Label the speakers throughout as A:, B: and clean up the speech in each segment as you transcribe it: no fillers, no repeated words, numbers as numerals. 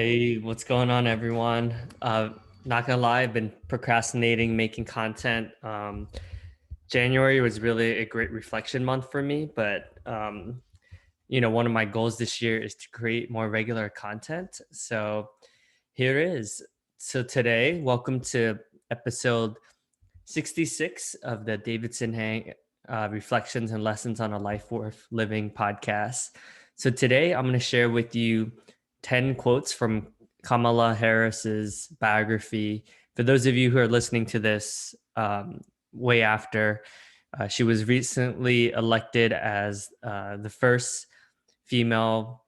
A: Hey, what's going on, everyone? Not gonna lie, I've been procrastinating making content. January was really a great reflection month for me, but one of my goals this year is to create more regular content. So here it is. So today, welcome to episode 66 of the Davidson Hang Reflections and Lessons on a Life Worth Living podcast. So today I'm going to share with you 10 quotes from Kamala Harris's biography. For those of you who are listening to this way after, she was recently elected as the first female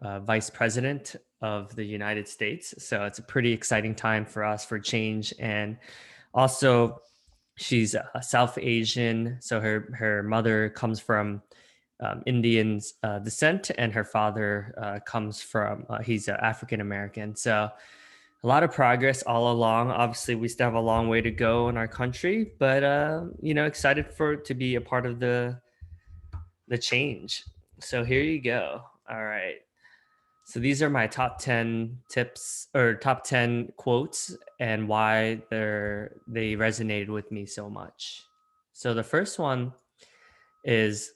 A: vice president of the United States. So it's a pretty exciting time for us for change. And also, she's South Asian, so her mother comes from Indian descent, and her father comes from he's African American. So a lot of progress all along. Obviously, we still have a long way to go in our country, but excited for to be a part of the change. So here you go. All right. So these are my top 10 tips or top 10 quotes and why they resonated with me so much. So the first one is,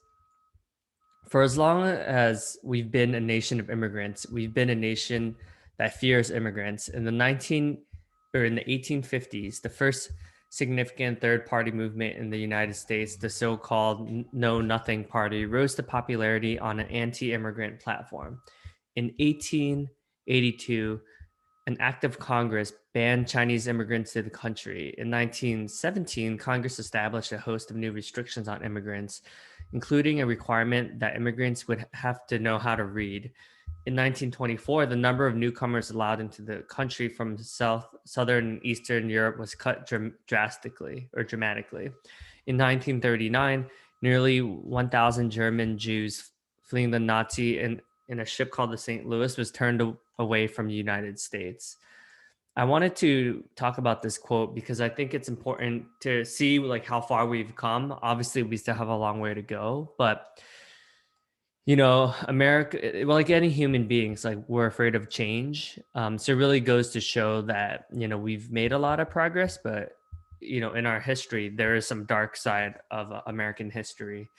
A: for as long as we've been a nation of immigrants, we've been a nation that fears immigrants. In the 1850s, the first significant third party movement in the United States, the so-called Know Nothing Party, rose to popularity on an anti-immigrant platform. In 1882, an act of Congress banned Chinese immigrants to the country. In 1917, Congress established a host of new restrictions on immigrants, including a requirement that immigrants would have to know how to read. In 1924, the number of newcomers allowed into the country from southern, and eastern Europe was cut dramatically. In 1939, nearly 1,000 German Jews fleeing the Nazi in a ship called the St. Louis was turned away from the United States. I wanted to talk about this quote because I think it's important to see like how far we've come. Obviously, we still have a long way to go, but America, well, like any human beings, like we're afraid of change. So it really goes to show that we've made a lot of progress, but in our history, there is some dark side of American history.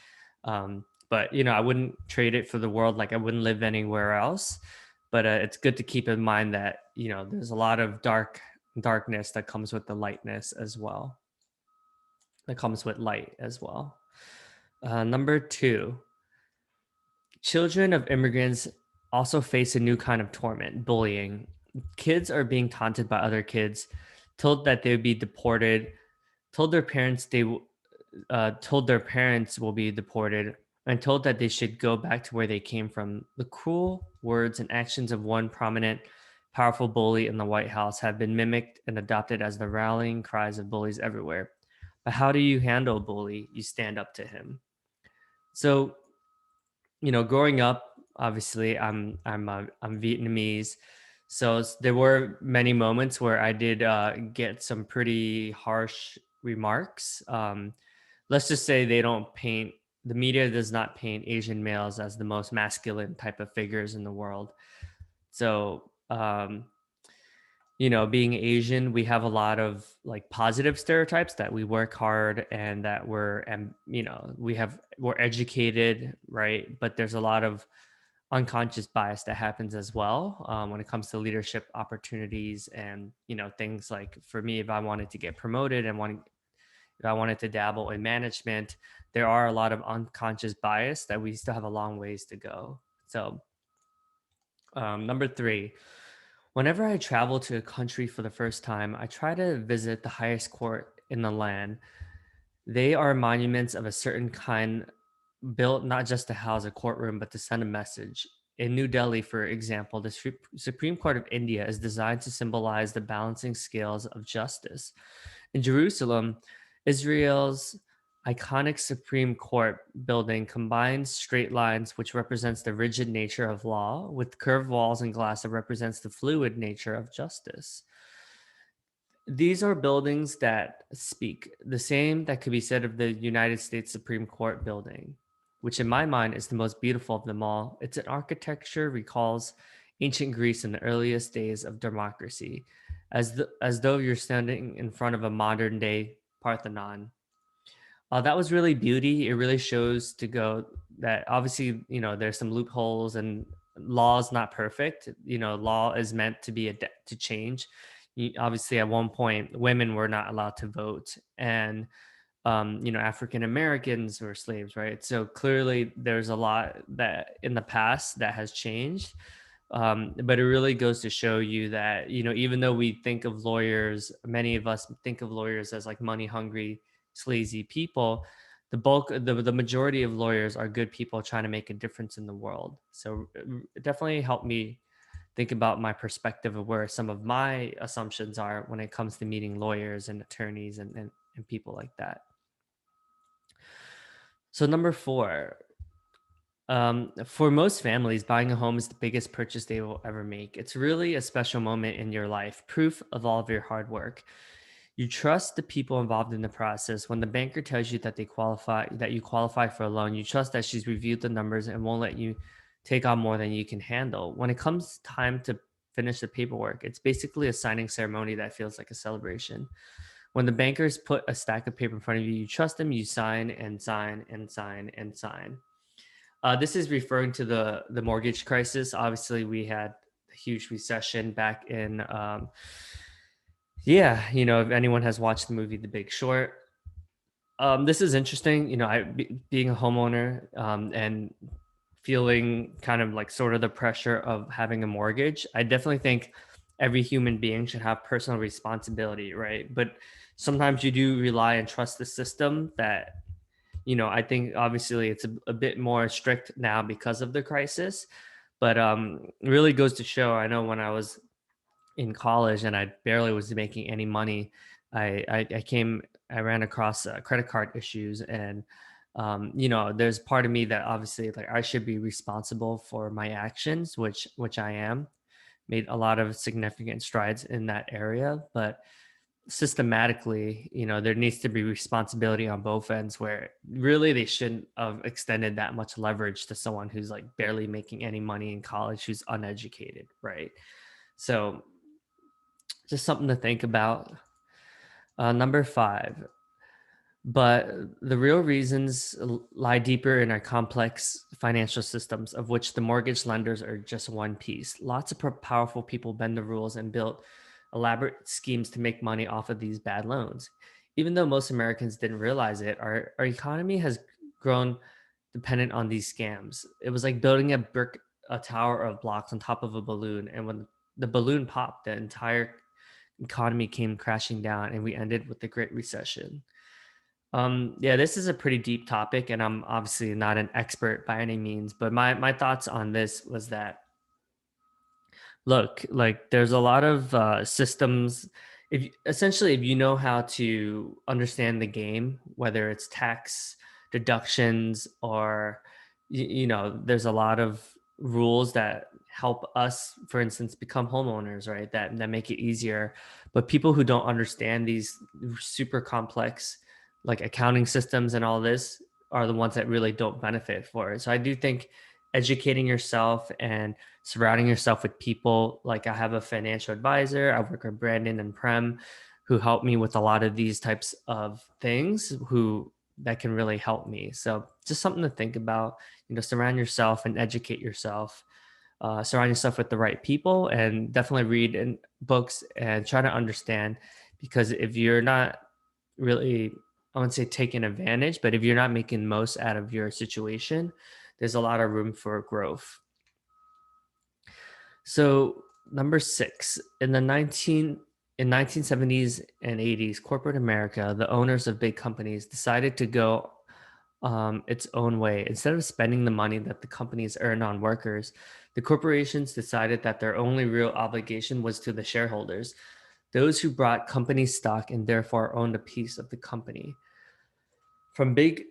A: But I wouldn't trade it for the world. Like I wouldn't live anywhere else. But it's good to keep in mind that there's a lot of darkness that comes with the lightness as well. That comes with light as well. Number two, children of immigrants also face a new kind of torment: bullying. Kids are being taunted by other kids, told that they would be deported, told their parents told their parents will be deported, and told that they should go back to where they came from. The cruel words and actions of one prominent, powerful bully in the White House have been mimicked and adopted as the rallying cries of bullies everywhere. But how do you handle a bully? You stand up to him. So, growing up, obviously, I'm Vietnamese, so there were many moments where I did get some pretty harsh remarks. Let's just say the media does not paint Asian males as the most masculine type of figures in the world. So, being Asian, we have a lot of like positive stereotypes that we work hard and that we're educated, right? But there's a lot of unconscious bias that happens as well when it comes to leadership opportunities and things like, for me, if I wanted to get promoted and if I wanted to dabble in management, there are a lot of unconscious bias that we still have a long ways to go. So, number three, whenever I travel to a country for the first time, I try to visit the highest court in the land. They are monuments of a certain kind, built not just to house a courtroom, but to send a message. In New Delhi, for example, the Supreme Court of India is designed to symbolize the balancing scales of justice. In Jerusalem, Israel's iconic Supreme Court building combines straight lines, which represents the rigid nature of law, with curved walls and glass that represents the fluid nature of justice. These are buildings that speak the same that could be said of the United States Supreme Court building, which in my mind is the most beautiful of them all. Its architecture recalls ancient Greece in the earliest days of democracy, as though you're standing in front of a modern day Parthenon. That was really beauty. It really shows to go that obviously, there's some loopholes and law is not perfect. Law is meant to be to change. Obviously, at one point, women were not allowed to vote, and African Americans were slaves, right? So clearly, there's a lot that in the past that has changed. But it really goes to show you that even though we think of lawyers, many of us think of lawyers as like money hungry, sleazy people. The majority of lawyers are good people trying to make a difference in the world. So it definitely helped me think about my perspective of where some of my assumptions are when it comes to meeting lawyers and attorneys and people like that. So number four, for most families, buying a home is the biggest purchase they will ever make. It's really a special moment in your life, proof of all of your hard work. You trust the people involved in the process. When the banker tells you that you qualify for a loan, you trust that she's reviewed the numbers and won't let you take on more than you can handle. When it comes time to finish the paperwork, it's basically a signing ceremony that feels like a celebration. When the bankers put a stack of paper in front of you, you trust them, you sign and sign and sign and sign. This is referring to the mortgage crisis. Obviously, we had a huge recession back in yeah, if anyone has watched the movie The Big Short, this is interesting. Being a homeowner, and feeling kind of like sort of the pressure of having a mortgage. I definitely think every human being should have personal responsibility, right? But sometimes you do rely and trust the system that, I think obviously it's a bit more strict now because of the crisis, but it really goes to show. I know when I was in college and I barely was making any money, I ran across credit card issues, and there's part of me that obviously like I should be responsible for my actions, which I am. Made a lot of significant strides in that area, but systematically, there needs to be responsibility on both ends where really they shouldn't have extended that much leverage to someone who's like barely making any money in college, who's uneducated, right? So just something to think about. Number five, but the real reasons lie deeper in our complex financial systems, of which the mortgage lenders are just one piece. Lots of powerful people bend the rules and build elaborate schemes to make money off of these bad loans. Even though most Americans didn't realize it, our economy has grown dependent on these scams. It was like building a tower of blocks on top of a balloon. And when the balloon popped, the entire economy came crashing down and we ended with the Great Recession. Yeah, this is a pretty deep topic, and I'm obviously not an expert by any means, but my thoughts on this was that look, like there's a lot of systems. If you know how to understand the game, whether it's tax deductions or there's a lot of rules that help us, for instance, become homeowners, right? That make it easier. But people who don't understand these super complex like accounting systems and all this are the ones that really don't benefit for it. So I do think educating yourself and surrounding yourself with people like I have a financial advisor. I work with Brandon and Prem who help me with a lot of these types of things who that can really help me. So just something to think about, surround yourself and educate yourself. Surround yourself with the right people and definitely read books and try to understand, because if you're not really, I wouldn't say taking advantage, but if you're not making most out of your situation, there's a lot of room for growth. So number six, in 1970s and 80s, corporate America, the owners of big companies decided to go its own way. Instead of spending the money that the companies earn on workers, the corporations decided that their only real obligation was to the shareholders, those who brought company stock and therefore owned a piece of the company. From big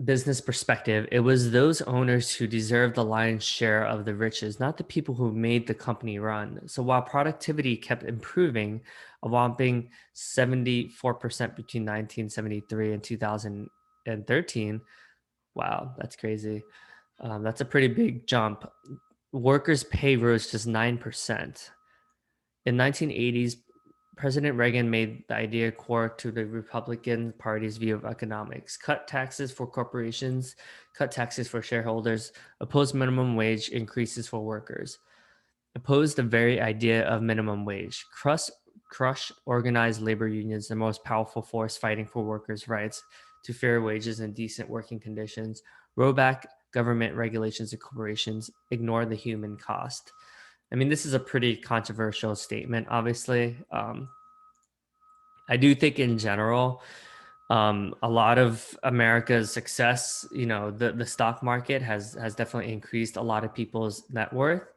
A: business perspective, it was those owners who deserved the lion's share of the riches, not the people who made the company run. So while productivity kept improving, a whopping 74% between 1973 and 2013, wow, that's crazy. That's a pretty big jump. workers' pay rose just 9%. In 1980s, President Reagan made the idea core to the Republican Party's view of economics. Cut taxes for corporations, cut taxes for shareholders, oppose minimum wage increases for workers, oppose the very idea of minimum wage, crush organized labor unions, the most powerful force fighting for workers' rights to fair wages and decent working conditions, roll back government regulations of corporations, ignore the human cost. I mean, this is a pretty controversial statement, obviously. I do think in general, a lot of America's success, the stock market has definitely increased a lot of people's net worth.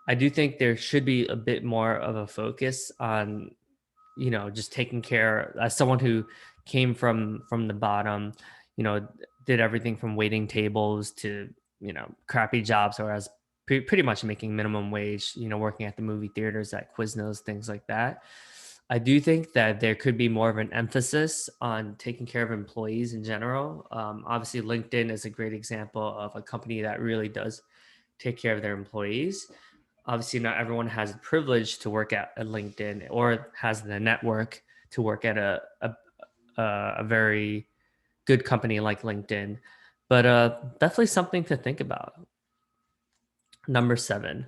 A: I do think there should be a bit more of a focus on, just taking care as someone who came from the bottom, you know, did everything from waiting tables to, crappy jobs, or as pretty much making minimum wage, working at the movie theaters, at Quiznos, things like that. I do think that there could be more of an emphasis on taking care of employees in general. Obviously, LinkedIn is a great example of a company that really does take care of their employees. Obviously, not everyone has the privilege to work at a LinkedIn or has the network to work at a very good company like LinkedIn, but definitely something to think about. Number 7.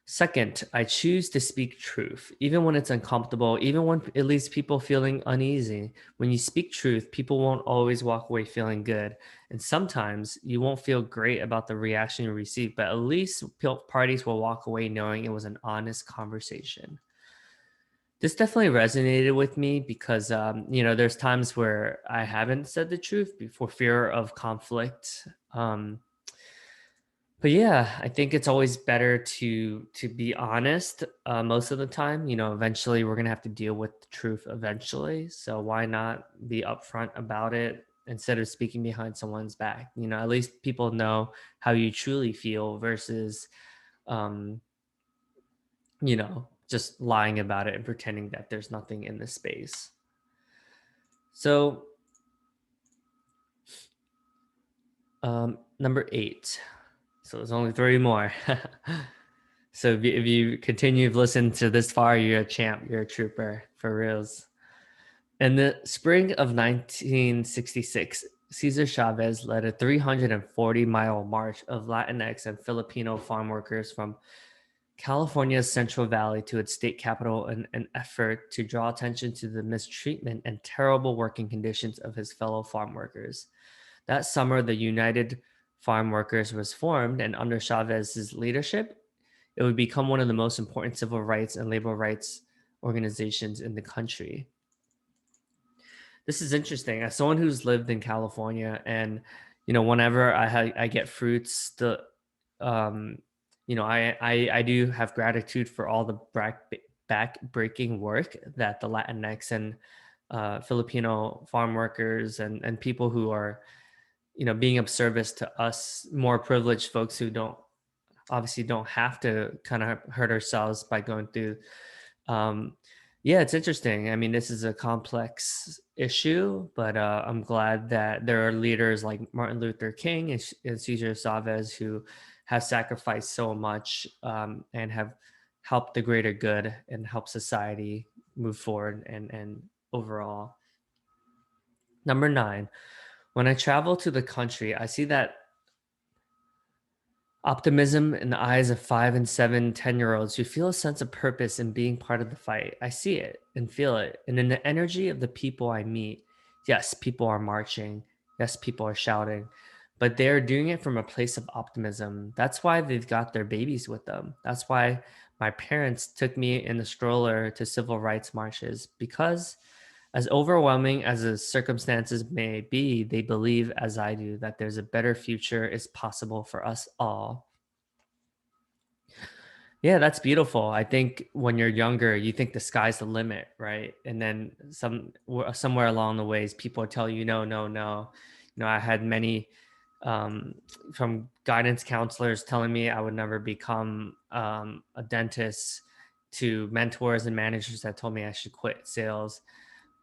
A: Second, I choose to speak truth, even when it's uncomfortable, even when it leaves people feeling uneasy. When you speak truth, people won't always walk away feeling good. And sometimes you won't feel great about the reaction you receive, but at least parties will walk away knowing it was an honest conversation. This definitely resonated with me because, there's times where I haven't said the truth for fear of conflict. But yeah, I think it's always better to be honest most of the time. Eventually we're gonna have to deal with the truth eventually. So why not be upfront about it instead of speaking behind someone's back? At least people know how you truly feel versus, um, just lying about it and pretending that there's nothing in the space. So, number 8. So there's only 3 more. So if you continue to listen to this far, you're a champ. You're a trooper for reals. In the spring of 1966, Cesar Chavez led a 340-mile march of Latinx and Filipino farm workers from California's Central Valley to its state capital in an effort to draw attention to the mistreatment and terrible working conditions of his fellow farm workers. That summer, the United Farm Workers was formed, and under Chavez's leadership, it would become one of the most important civil rights and labor rights organizations in the country. This is interesting. As someone who's lived in California, and whenever I get fruits, um, I do have gratitude for all the back breaking work that the Latinx and Filipino farm workers and people who are being of service to us more privileged folks who don't have to kind of hurt ourselves by going through. um yeah, it's interesting. I mean, this is a complex issue, but I'm glad that there are leaders like Martin Luther King and Cesar Chavez who have sacrificed so much, and have helped the greater good and helped society move forward and overall. Number 9, when I travel to the country, I see that optimism in the eyes of 5 and 7, 10-year-olds who feel a sense of purpose in being part of the fight. I see it and feel it. And in the energy of the people I meet, yes, people are marching. Yes, people are shouting, but they're doing it from a place of optimism. That's why they've got their babies with them. That's why my parents took me in the stroller to civil rights marches, because as overwhelming as the circumstances may be, they believe, as I do, that there's a better future is possible for us all. Yeah, that's beautiful. I think when you're younger, you think the sky's the limit, right? And then somewhere along the ways, people tell you no, no, no. I had many, um, from guidance counselors telling me I would never become a dentist, to mentors and managers that told me I should quit sales.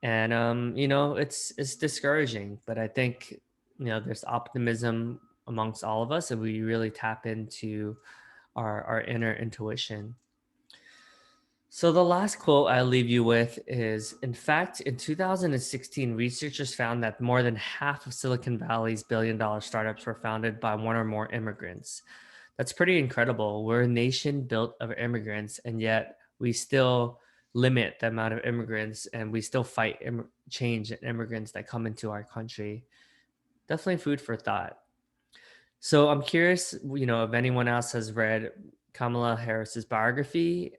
A: And it's discouraging, but I think there's optimism amongst all of us if we really tap into our inner intuition. So the last quote I'll leave you with is, in fact, in 2016, researchers found that more than half of Silicon Valley's billion-dollar startups were founded by one or more immigrants. That's pretty incredible. We're a nation built of immigrants, and yet we still limit the amount of immigrants, and we still fight change and immigrants that come into our country. Definitely food for thought. So I'm curious, if anyone else has read Kamala Harris's biography,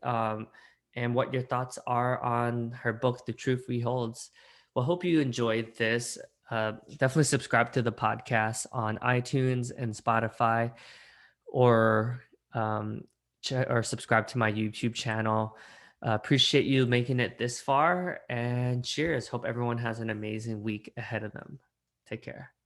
A: and what your thoughts are on her book, The Truth We Holds. Well, hope you enjoyed this. Definitely subscribe to the podcast on iTunes and Spotify, or or subscribe to my YouTube channel. Appreciate you making it this far, and cheers. Hope everyone has an amazing week ahead of them. Take care.